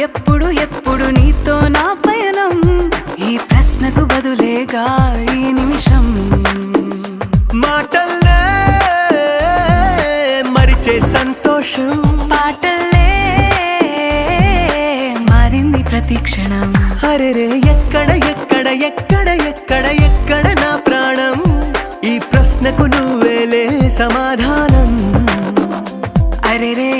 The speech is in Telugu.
ఎప్పుడు ఎప్పుడు నీతో నా పయనం, ఈ ప్రశ్నకు బదులేగా ఈ నిమిషం. మాటల్లే మరిచే సంతోషం, పాటల్లే మారింది ప్రతి క్షణం. అరెరే ఎక్కడ ఎక్కడ ఎక్కడ ఎక్కడ ఎక్కడ నా ప్రాణం, ఈ ప్రశ్నకు నువ్వేలే సమాధానం. అరెరే